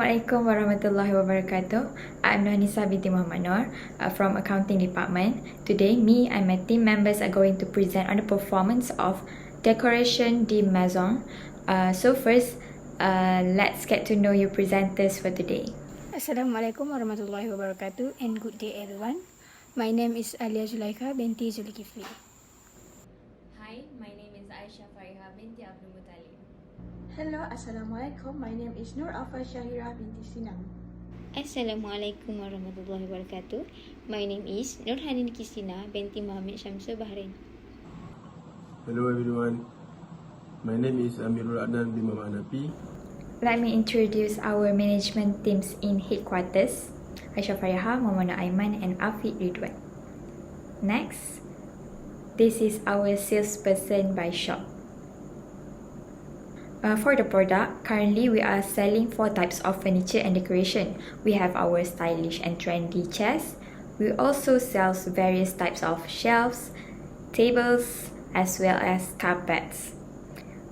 Assalamualaikum warahmatullahi wabarakatuh. I'm Nisa binti Muhammad Noor from Accounting Department. Today, me and my team members are going to present on the performance of Decoration de Maison. So first, let's get to know your presenters for today. Assalamualaikum warahmatullahi wabarakatuh and good day everyone. My name is Ais655 binti Zulkifli. Hi, my name is Ais655 binti Abdul Muttalib. Hello, Assalamualaikum. My name is Nur Afa Syahira binti Sinam. Assalamualaikum warahmatullahi wabarakatuh. My name is Nurhanin Kisina binti Muhammad Syamsul Bahrain. Hello everyone. My name is Amirul Adnan bin Muhammad Napi. Let me introduce our management teams in headquarters, Aisyah Fariha, Muhammad Aiman and Afiq Ridwan. Next, this is our salesperson by shop. For the product, currently we are selling 4 types of furniture and decoration. We have our stylish and trendy chairs. We also sell various types of shelves, tables, as well as carpets.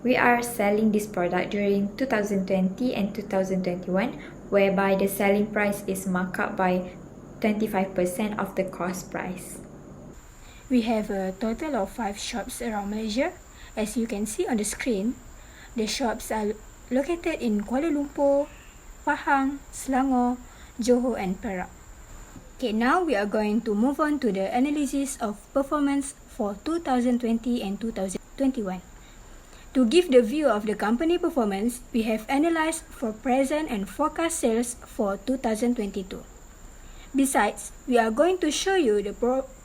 We are selling this product during 2020 and 2021, whereby the selling price is marked up by 25% of the cost price. We have a total of 5 shops around Malaysia. As you can see on the screen, the shops are located in Kuala Lumpur, Pahang, Selangor, Johor and Perak. Okay, now we are going to move on to the analysis of performance for 2020 and 2021. To give the view of the company performance, we have analyzed for present and forecast sales for 2022. Besides, we are going to show you the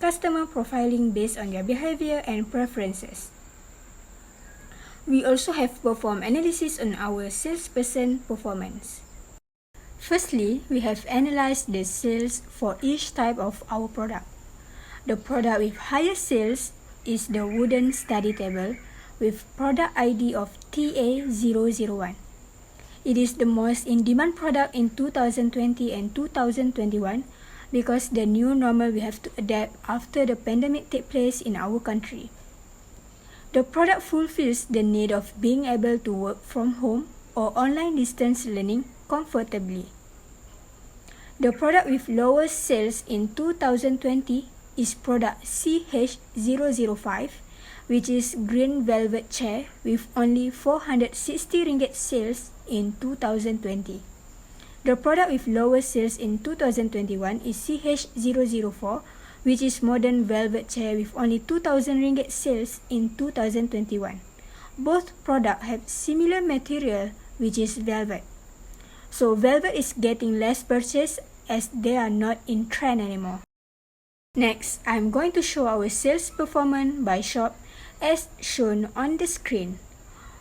customer profiling based on their behavior and preferences. We also have performed analysis on our salesperson performance. Firstly, we have analyzed the sales for each type of our product. The product with highest sales is the wooden study table with product ID of TA001. It is the most in-demand product in 2020 and 2021 because the new normal we have to adapt after the pandemic take place in our country. The product fulfills the need of being able to work from home or online distance learning comfortably. The product with lowest sales in 2020 is product CH005, which is green velvet chair with only 460 ringgit sales in 2020. The product with lowest sales in 2021 is CH004, which is modern velvet chair with only 2,000 ringgit sales in 2021. Both products have similar material, which is velvet. So velvet is getting less purchase as they are not in trend anymore. Next, I am going to show our sales performance by shop as shown on the screen.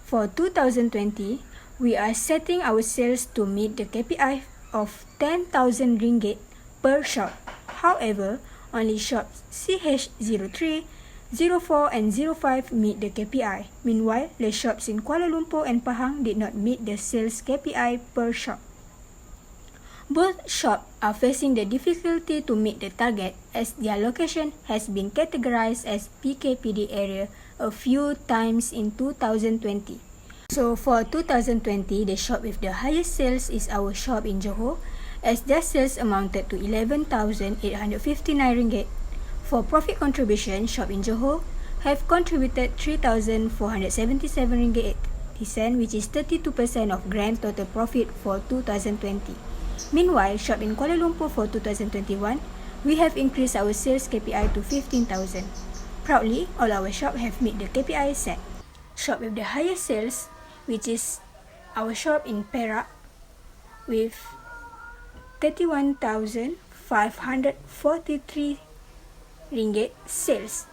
For 2020, we are setting our sales to meet the KPI of 10,000 ringgit per shop. However, only shops CH03, 04 and 05 meet the KPI. Meanwhile, the shops in Kuala Lumpur and Pahang did not meet the sales KPI per shop. Both shops are facing the difficulty to meet the target as their location has been categorized as PKPD area a few times in 2020. So for 2020, the shop with the highest sales is our shop in Johor, as their sales amounted to 11,859 ringgit. For profit contribution, shop in Johor have contributed 3,477 ringgit 80 which is 32% of grand total profit for 2020. Meanwhile, shop in Kuala Lumpur for 2021, we have increased our sales KPI to 15,000. Proudly, all our shops have met the KPI set. Shop with the highest sales, which is our shop in Perak with 31,543 ringgit sales.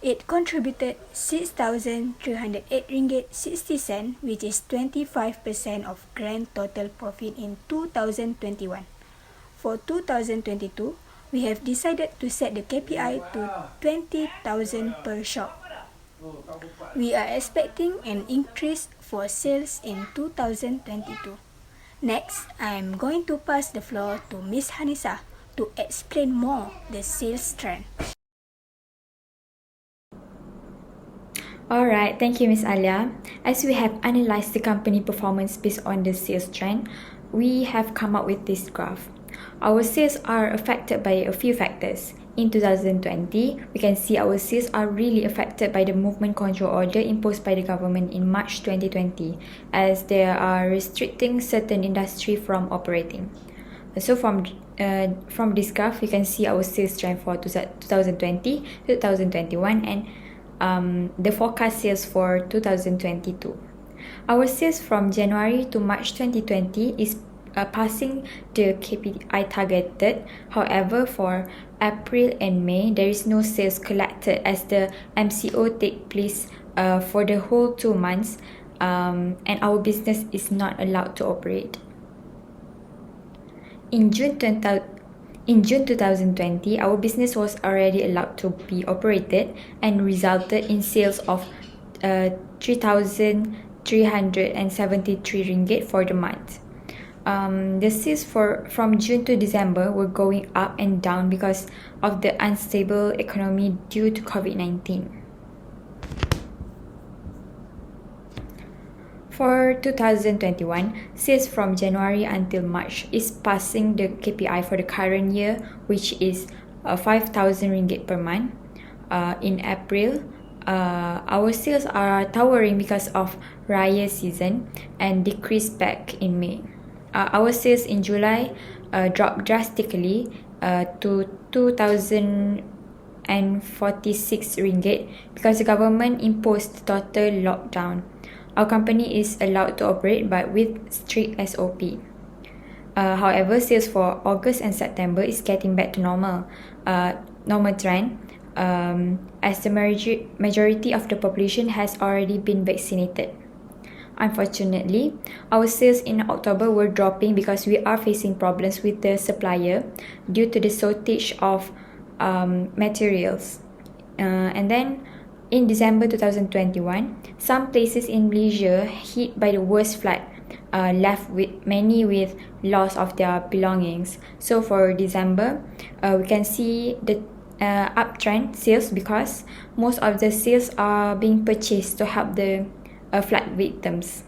It contributed 6,308 ringgit 60 cents, which is 25% of grand total profit in 2021. For 2022, we have decided to set the KPI to 20,000 per shop. We are expecting an increase for sales in 2022. Next, I am going to pass the floor to Ms. Hanisa to explain more the sales trend. Alright, thank you Ms. Alia. As we have analyzed the company performance based on the sales trend, we have come up with this graph. Our sales are affected by a few factors. In 2020, we can see our sales are really affected by the movement control order imposed by the government in March 2020, as they are restricting certain industry from operating. So from this graph, you can see our sales trend for 2020, 2021, and the forecast sales for 2022. Our sales from January to March 2020 is passing the KPI targeted. However, for April and May, there is no sales collected as the MCO take place for the whole 2 months, and our business is not allowed to operate. In June 2020, our business was already allowed to be operated and resulted in sales of 3,373 ringgit for the month. The sales from June to December were going up and down because of the unstable economy due to COVID-19. For 2021, sales from January until March is passing the KPI for the current year, which is 5,000 ringgit per month. In April, our sales are towering because of Raya season and decreased back in May. Our sales in July dropped drastically to 2,046 ringgit because the government imposed total lockdown. Our company is allowed to operate but with strict SOP. However, sales for August and September is getting back to normal trend, as the majority of the population has already been vaccinated. Unfortunately, our sales in October were dropping because we are facing problems with the supplier due to the shortage of materials. And then in December 2021, some places in Malaysia hit by the worst flood, left with many with loss of their belongings. So for December, we can see the uptrend sales because most of the sales are being purchased to help the flood victims.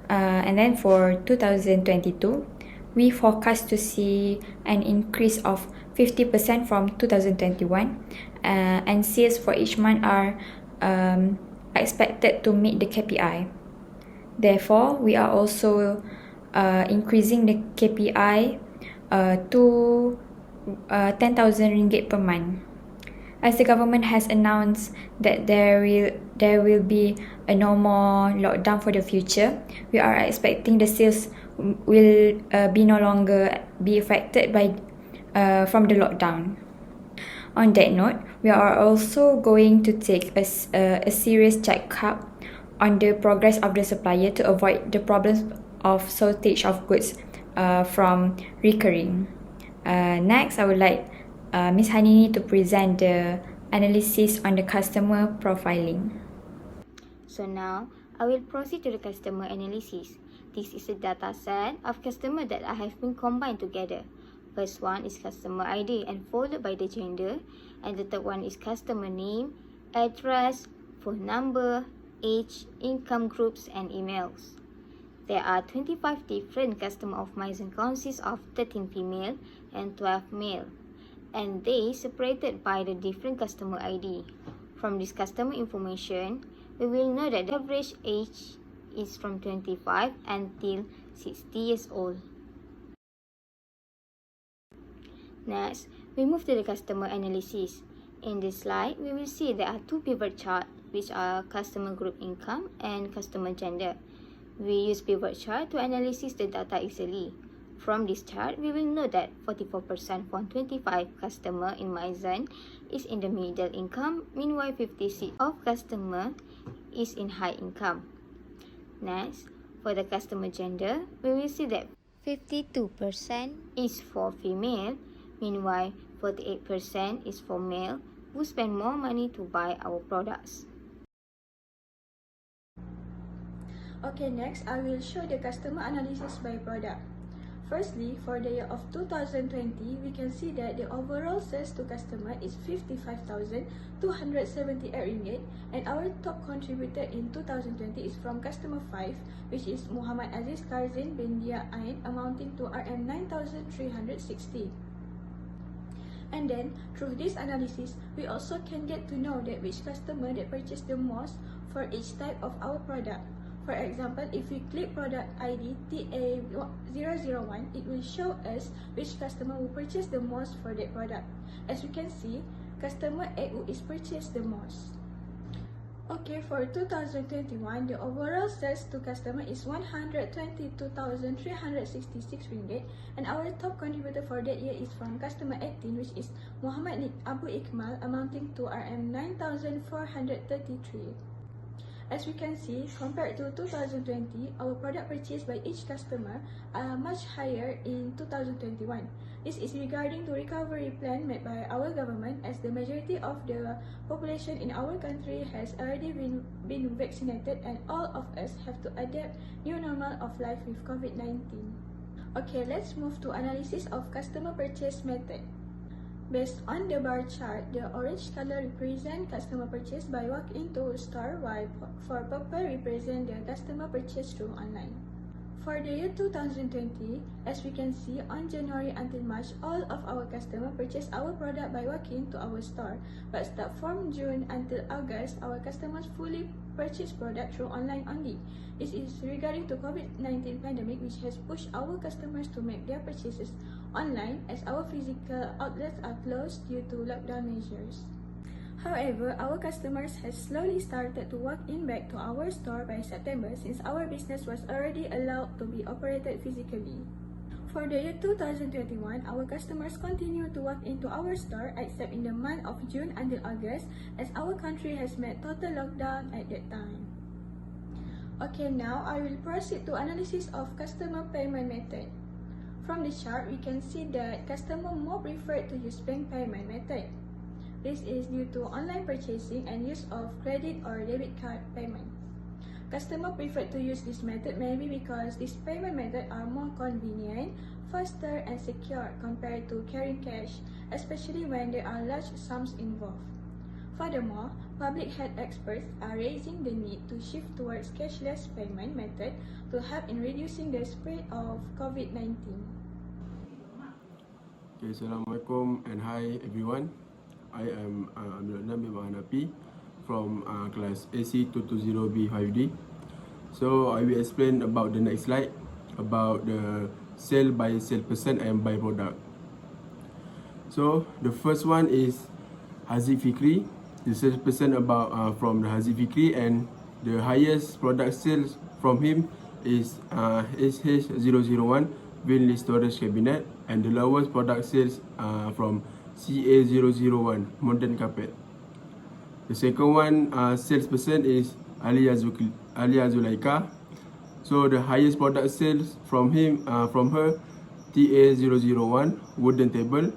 And then for 2022, we forecast to see an increase of 50% from 2021, and sales for each month are expected to meet the KPI. Therefore, we are also increasing the KPI to 10,000 ringgit per month. As the government has announced that there will be a no more lockdown for the future, we are expecting the sales will be no longer be affected by from the lockdown. On that note, we are also going to take a serious check-up on the progress of the supplier to avoid the problems of shortage of goods from recurring. Next, I would like Ms. Hanini to present the analysis on the customer profiling. So now, I will proceed to the customer analysis. This is a data set of customer that I have been combined together. First one is customer ID and followed by the gender, and the third one is customer name, address, phone number, age, income groups, and emails. There are 25 different customers of mine and consists of 13 female and 12 male, and they separated by the different customer ID. From this customer information, we will know that the average age is from 25 until 60 years old. Next, we move to the customer analysis. In this slide, we will see there are two pivot charts, which are customer group income and customer gender. We use pivot chart to analyze the data easily. From this chart, we will know that 44% from 25 customer in Maizen is in the middle income, meanwhile 56% of customer is in high income. Next, for the customer gender, we will see that 52% is for female, meanwhile 48% is for male who spend more money to buy our products. Okay, next I will show the customer analysis by product. Firstly, for the year of 2020, we can see that the overall sales to customer is 55,278 ringgit, and our top contributor in 2020 is from customer 5, which is Muhammad Aziz Karzin bin Dia Ain, amounting to RM 9,360. And then, through this analysis, we also can get to know that which customer that purchased the most for each type of our product. For example, if we click product ID TA001, it will show us which customer will purchase the most for that product. As you can see, customer AU is purchased the most. Okay, for 2021, the overall sales to customer is 122,366 ringgit, and our top contributor for that year is from customer 18, which is Muhammad Abu Ikmal, amounting to RM 9,433. As we can see, compared to 2020, our product purchased by each customer are much higher in 2021. This is regarding to recovery plan made by our government, as the majority of the population in our country has already been vaccinated, and all of us have to adapt new normal of life with COVID-19. Okay, let's move to analysis of customer purchase method. Based on the bar chart, the orange color represent customer purchase by walk into a store, while for purple represent the customer purchase through online. For the year 2020, as we can see, on January until March, all of our customers purchase our product by walking to our store. But start from June until August, our customers fully purchase product through online only. This is regarding to COVID-19 pandemic, which has pushed our customers to make their purchases online, as our physical outlets are closed due to lockdown measures. However, our customers have slowly started to walk in back to our store by September, since our business was already allowed to be operated physically. For the year 2021, our customers continue to walk into our store except in the month of June until August, as our country has met total lockdown at that time. Okay, now I will proceed to analysis of customer payment method. From the chart, we can see that customers more prefer to use bank payment method. This is due to online purchasing and use of credit or debit card payment. Customers prefer to use this method maybe because this payment method are more convenient, faster and secure compared to carrying cash, especially when there are large sums involved. Furthermore, public health experts are raising the need to shift towards cashless payment method to help in reducing the spread of COVID-19. Okay, Assalamualaikum and hi everyone. I am Ais655 Pbl from class Ais655 So I will explain about the next slide about the sell by salesperson and by product. So the first one is Haziq Fikri, the salesperson about from the Haziq Fikri, and the highest product sales from him is SH001 Vinless Storage Cabinet, and the lowest product sales from CA001 Modern Carpet. The second one salesperson is Alia Zulaika. So the highest product sales from him from her TA001 Wooden Table.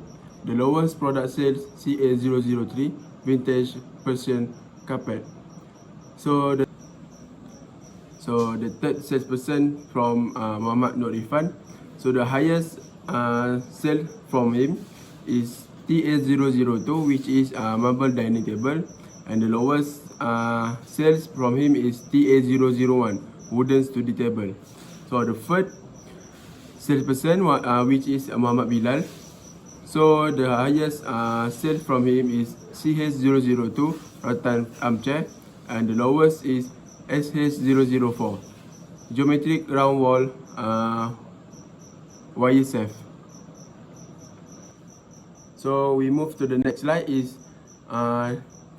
The lowest product sales CA003 Vintage Persian Carpet. So the third salesperson from Muhammad Nur Irfan. So the highest sale from him is TA002, which is marble dining table, and the lowest sales from him is TA001 wooden study table. So the third salesperson which is Muhammad Bilal. So the highest sale from him is CH002 rattan armchair, and the lowest is SH004 geometric round wall YSF. So we move to the next slide is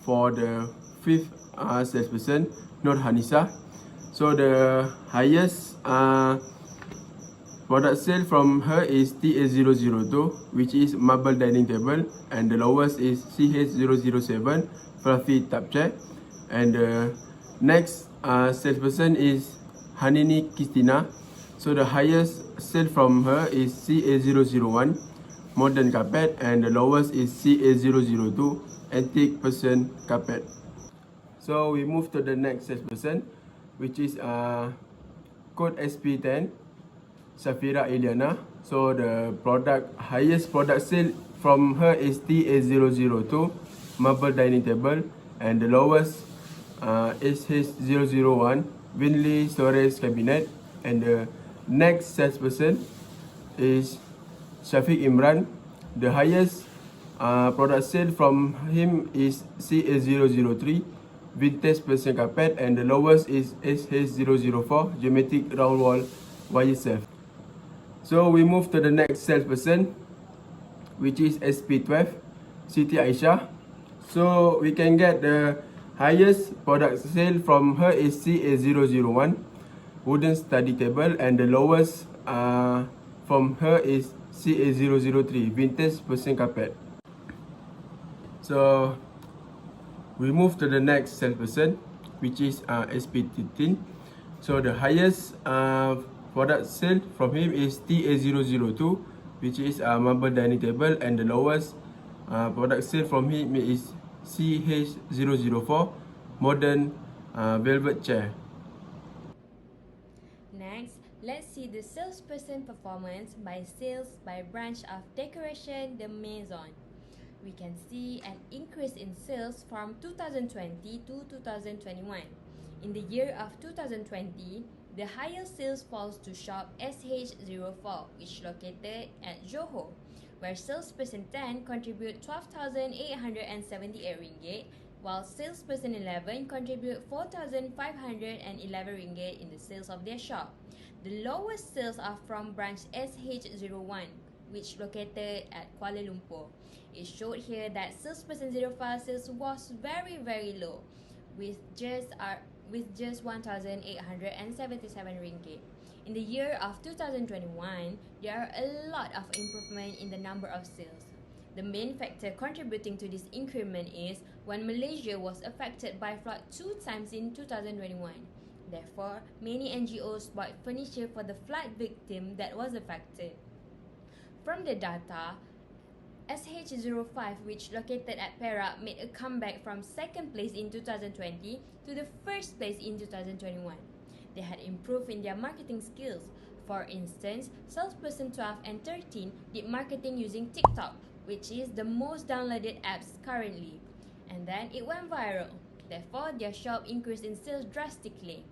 for the fifth salesperson, Nur Hanisa. So the highest product sale from her is TA002, which is marble dining table, and the lowest is CH007 fluffy tub chair. And the next salesperson is Hanini Kristina. So the highest sale from her is CA001 modern carpet, and the lowest is CA002 antique Persian carpet. So we move to the next salesperson, which is code SP10 Safira Eliana. So the highest product sale from her is TA002 marble dining table, and the lowest is H001 Winley storage cabinet, and the next salesperson is Shafiq Imran. The highest product sale from him is CA003 vintage Persian carpet, and the lowest is SH004 geometric round wall wire safe. So we move to the next salesperson, which is SP12 Siti Aisyah. So we can get the highest product sale from her is CA001 wooden study table, and the lowest from her is CA003 vintage Persian carpet. So we move to the next salesperson, which is SP13. So the highest product sale from him is TA002, which is a marble dining table, and the lowest product sale from him is CH004 modern velvet chair. Next, let's see the salesperson performance by sales by branch of decoration the Maison. We can see an increase in sales from 2020 to 2021. In the year of 2020, the highest sales falls to shop SH04, which located at Johor, where salesperson 10 contribute 12,878 ringgit, while salesperson 11 contribute 4,511 ringgit in the sales of their shop. The lowest sales are from branch SH01, which located at Kuala Lumpur. It showed here that salesperson 05 sales was very low, with just 1,877 ringgit. In the year of 2021, there are a lot of improvement in the number of sales. The main factor contributing to this increment is when Malaysia was affected by flood 2 times in 2021. Therefore, many NGOs bought furniture for the flood victim that was affected. From the data, SH05, which located at Perak, made a comeback from second place in 2020 to the first place in 2021. They had improved in their marketing skills. For instance, salesperson 12 and 13 did marketing using TikTok, which is the most downloaded apps currently. And then it went viral. Therefore, their shop increased in sales drastically.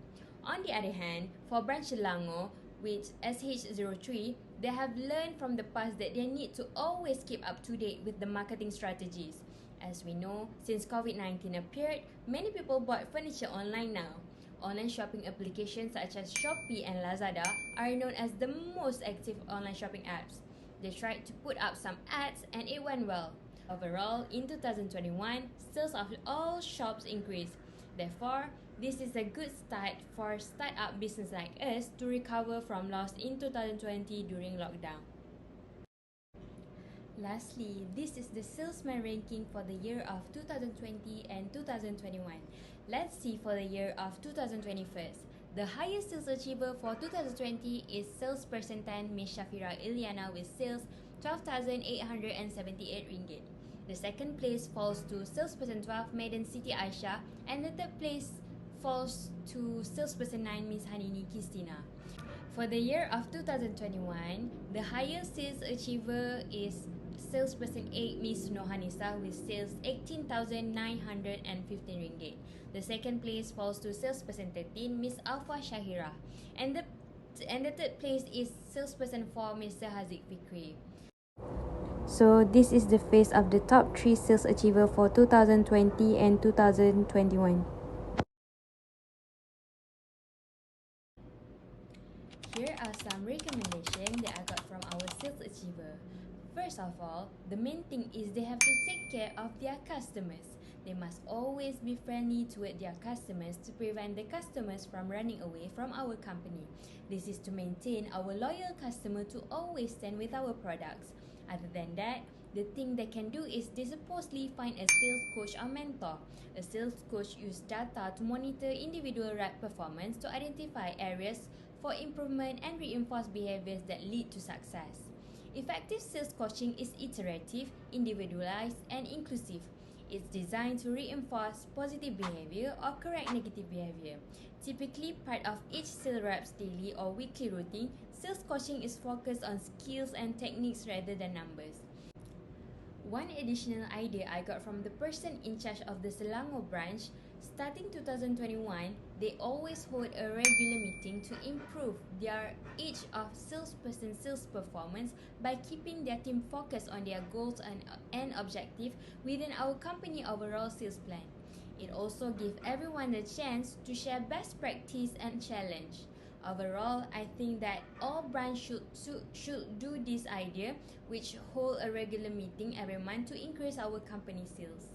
On the other hand, for branch Selangor, with SH03, they have learned from the past that they need to always keep up to date with the marketing strategies. As we know, since COVID-19 appeared, many people bought furniture online now. Online shopping applications such as Shopee and Lazada are known as the most active online shopping apps. They tried to put up some ads and it went well. Overall, in 2021, sales of all shops increased. Therefore, this is a good start for start-up business like us to recover from loss in 2020 during lockdown. Lastly, this is the salesman ranking for the year of 2020 and 2021. Let's see for the year of 2021. The highest sales achiever for 2020 is salesperson 10 Ms. Shafira Ilyana with sales 12,878 ringgit. The second place falls to salesperson 12 Maiden Siti Aisyah, and the third place falls to salesperson 9 Ms. Hanini Kistina. For the year of 2021, the highest sales achiever is salesperson 8 Ms. Nohanisa with sales 18,915 ringgit. The second place falls to salesperson 13 Ms. Alfa Shahira, and the third place is salesperson 4 Mr. Haziq Fikri. So this is the face of the top 3 sales achiever for 2020 and 2021. Here are some recommendations that I got from our sales achiever. First of all, the main thing is they have to take care of their customers. They must always be friendly toward their customers to prevent the customers from running away from our company. This is to maintain our loyal customer to always stand with our products. Other than that, the thing they can do is they supposedly find a sales coach or mentor. A sales coach uses data to monitor individual rep performance to identify areas for improvement and reinforce behaviors that lead to success. Effective sales coaching is iterative, individualized, and inclusive. It's designed to reinforce positive behavior or correct negative behavior. Typically, part of each sales rep's daily or weekly routine, sales coaching is focused on skills and techniques rather than numbers. One additional idea I got from the person in charge of the Selangor branch, starting 2021, they always hold a regular meeting to improve each of salesperson's sales performance by keeping their team focused on their goals and objective within our company overall sales plan. It also gives everyone a chance to share best practice and challenge. Overall, I think that all branches should do this idea, which hold a regular meeting every month to increase our company sales.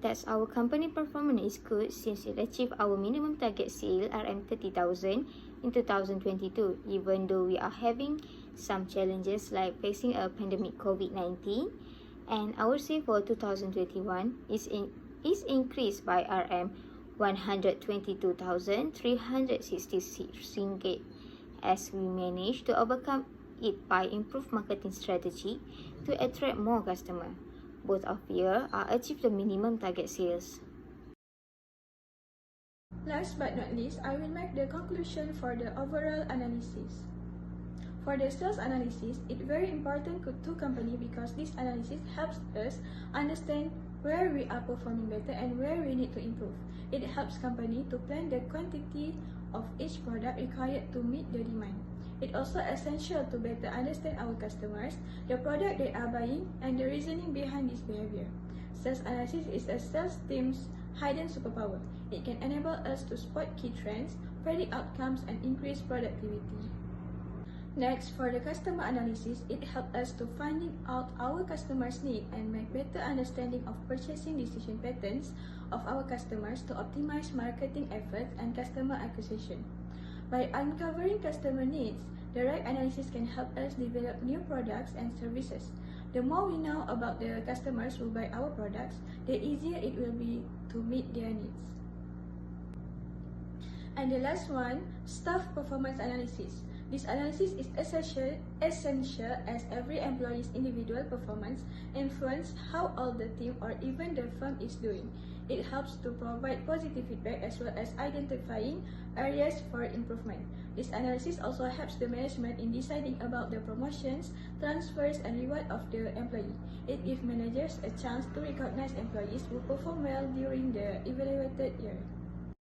Thus, our company performance is good since it achieved our minimum target sale RM30,000 in 2022, even though we are having some challenges like facing a pandemic COVID-19, and our sale for 2021 is increased by RM122,366 ringgit, as we managed to overcome it by improved marketing strategy to attract more customers. Both of you are achieved the minimum target sales. Last but not least, I will make the conclusion for the overall analysis. For the sales analysis, it's very important to company because this analysis helps us understand where we are performing better and where we need to improve. It helps company to plan the quantity of each product required to meet the demand. It's also essential to better understand our customers, the product they are buying, and the reasoning behind this behavior. Sales analysis is a sales team's hidden superpower. It can enable us to spot key trends, predict outcomes, and increase productivity. Next, for the customer analysis, it helps us to finding out our customers' need and make better understanding of purchasing decision patterns of our customers to optimize marketing efforts and customer acquisition. By uncovering customer needs, the right analysis can help us develop new products and services. The more we know about the customers who buy our products, the easier it will be to meet their needs. And the last one, staff performance analysis. This analysis is essential as every employee's individual performance influences how all the team or even the firm is doing. It helps to provide positive feedback as well as identifying areas for improvement. This analysis also helps the management in deciding about the promotions, transfers, and reward of the employee. It gives managers a chance to recognize employees who perform well during the evaluated year.